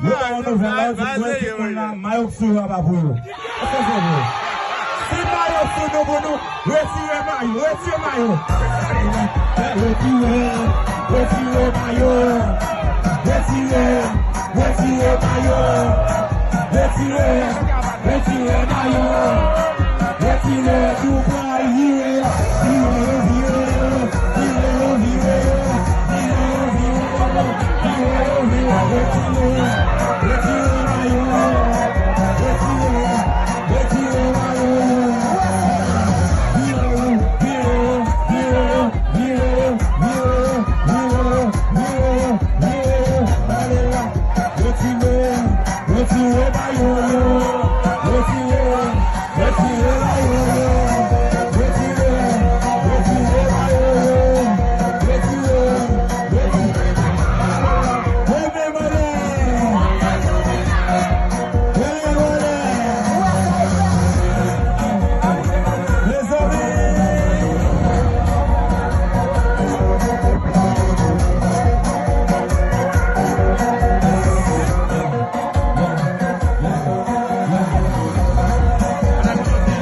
Yo pa yon nouvel la, se mwen se kon la mayok sou yon pa pou yon. Ese se vou. Si mayok sou nou pou nou, retire mayok, retire mayok. Retire mayok. Retire mayok. Retire mayok. Retire tout pa yire. Retire